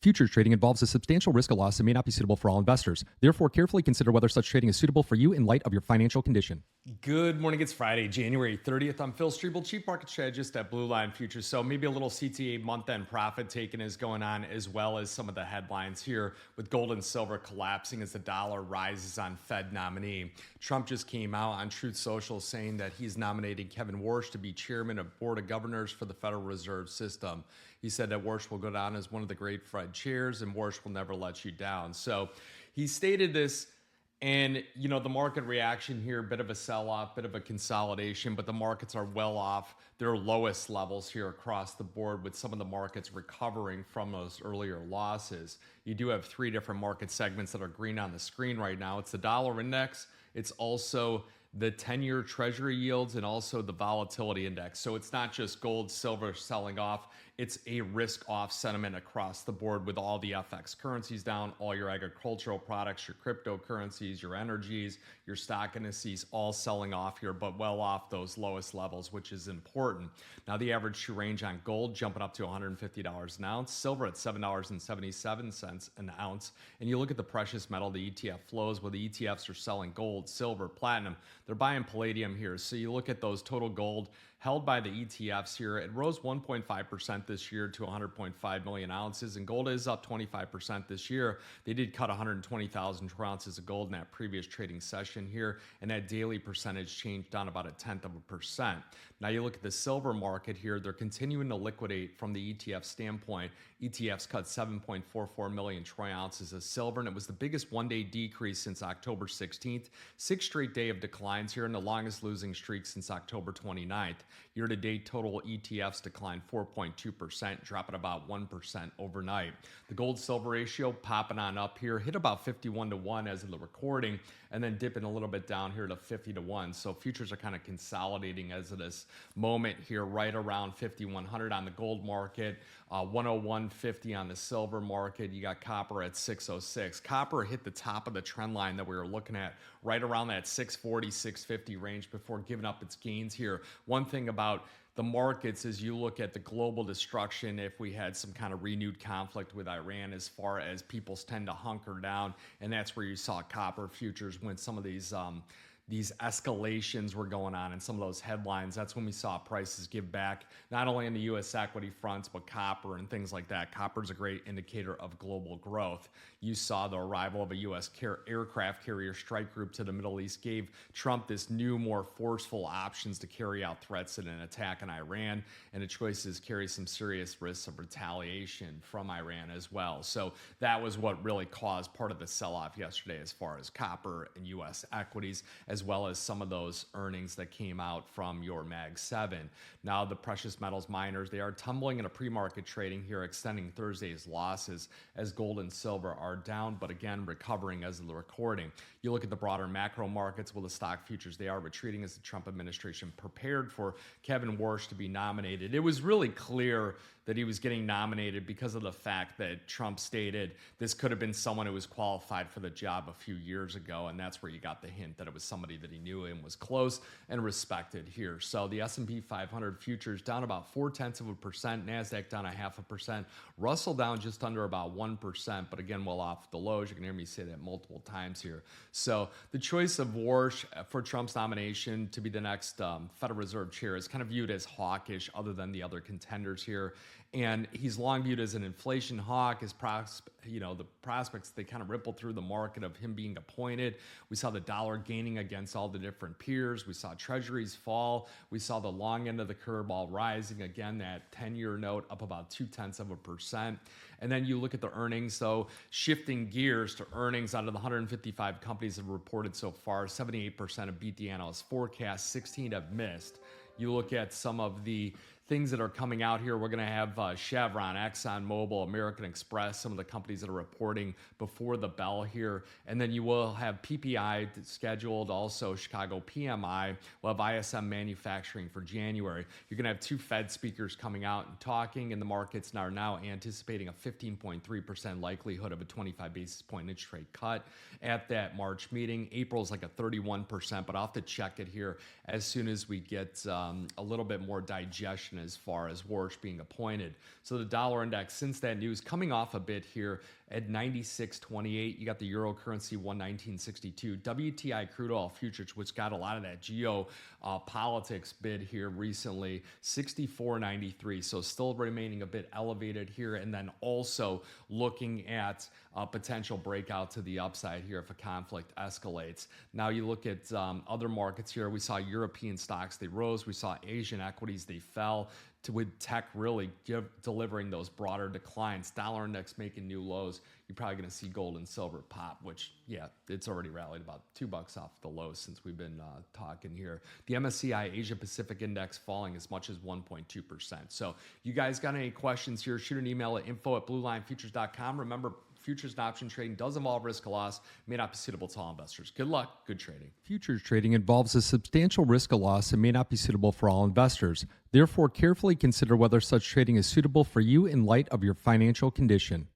Futures trading involves a substantial risk of loss and may not be suitable for all investors. Therefore, carefully consider whether such trading is suitable for you in light of your financial condition. Good morning. It's Friday, January 30th. I'm Phil Streible, Chief Market Strategist at Blue Line Futures. So maybe a little CTA month-end profit taking is going on, as well as some of the headlines here with gold and silver collapsing as the dollar rises on Fed nominee. Trump just came out on Truth Social saying that he's nominated Kevin Warsh to be chairman of Board of Governors for the Federal Reserve System. He said that Warsh will go down as one of the great Fed chairs and Warsh will never let you down. So he stated this. And, the market reaction here, bit of a sell-off, bit of a consolidation, but the markets are well off their lowest levels here across the board, with some of the markets recovering from those earlier losses. You do have three different market segments that are green on the screen right now. It's the dollar index. It's also the 10-year treasury yields and also the volatility index. So it's not just gold, silver selling off. It's a risk-off sentiment across the board with all the FX currencies down, all your agricultural products, your cryptocurrencies, your energies, your stock indices all selling off here, but well off those lowest levels, which is important. Now, the average true range on gold jumping up to $150 an ounce, silver at $7.77 an ounce. And you look at the precious metal, the ETF flows, where the ETFs are selling gold, silver, platinum. They're buying palladium here. So you look at those total gold held by the ETFs here. It rose 1.5% this year to 100.5 million ounces, and gold is up 25% this year. They did cut 120,000 ounces of gold in that previous trading session here, and that daily percentage changed down about 0.1%. Now you look at the silver market here, they're continuing to liquidate from the ETF standpoint. ETFs cut 7.44 million troy ounces of silver, and it was the biggest one-day decrease since October 16th. Sixth straight day of declines here, and the longest losing streak since October 29th. Year-to-date total ETFs declined 4.2%, dropping about 1% overnight. The gold-silver ratio popping on up here, hit about 51-1 as of the recording, and then dipping a little bit down here to 50-1. So futures are kind of consolidating as of this moment here, right around 5,100 on the gold market, 101.50 on the silver market. You got copper at 606. Copper hit the top of the trend line that we were looking at right around that 640, 650 range before giving up its gains here. One thing about the markets is you look at the global destruction if we had some kind of renewed conflict with Iran, as far as people tend to hunker down, and that's where you saw copper futures when some of these escalations were going on and some of those headlines. That's when we saw prices give back, not only in the U.S. equity fronts, but copper and things like that. Copper is a great indicator of global growth. You saw the arrival of a U.S. aircraft carrier strike group to the Middle East gave Trump this new, more forceful options to carry out threats in an attack on Iran, and the choices carry some serious risks of retaliation from Iran as well. So that was what really caused part of the sell-off yesterday as far as copper and U.S. equities, as well as some of those earnings that came out from your Mag 7. Now the precious metals miners, they are tumbling in a pre-market trading here, extending Thursday's losses as gold and silver are down, but again, recovering as of the recording. You look at the broader macro markets, well, the stock futures, they are retreating as the Trump administration prepared for Kevin Warsh to be nominated. It was really clear that he was getting nominated because of the fact that Trump stated this could have been someone who was qualified for the job a few years ago, and that's where you got the hint that it was somebody that he knew and was close and respected here. So the S&P 500 futures down about 0.4%, NASDAQ down 0.5%, Russell down just under about 1%, but again, well off the lows. You can hear me say that multiple times here. So the choice of Warsh for Trump's nomination to be the next Federal Reserve chair is kind of viewed as hawkish, other than the other contenders here. And he's long viewed as an inflation hawk. His the prospects, they kind of ripple through the market of him being appointed. We saw the dollar gaining against all the different peers. We saw treasuries fall. We saw the long end of the curve all rising. Again, that 10-year note up about 0.2%. And then you look at the earnings. So shifting gears to earnings, out of the 155 companies that have reported so far, 78% have beat the analyst forecast, 16 have missed. You look at some of the things that are coming out here. We're going to have Chevron, ExxonMobil, American Express, some of the companies that are reporting before the bell here. And then you will have PPI scheduled, also Chicago PMI. We'll have ISM manufacturing for January. You're going to have two Fed speakers coming out and talking, and the markets are now anticipating a 15.3% likelihood of a 25 basis point interest rate cut at that March meeting. April is like a 31%, but I'll have to check it here as soon as we get a little bit more digestion direction as far as Warsh being appointed. So the dollar index, since that news, coming off a bit here at 96.28. You got the euro currency 119.62. WTI crude oil futures, which got a lot of that politics bid here recently, 64.93. So still remaining a bit elevated here. And then also looking at a potential breakout to the upside here if a conflict escalates. Now you look at other markets here. We saw European stocks, they rose. We saw Asian equities, they fell. With tech really delivering those broader declines, dollar index making new lows, you're probably going to see gold and silver pop, which, yeah, it's already rallied about $2 off the lows since we've been talking here. The MSCI Asia Pacific Index falling as much as 1.2%. So you guys got any questions here, shoot an email at info@bluelinefutures.com. Remember, futures and option trading does involve risk of loss, may not be suitable to all investors. Good luck, good trading. Futures trading involves a substantial risk of loss and may not be suitable for all investors. Therefore, carefully consider whether such trading is suitable for you in light of your financial condition.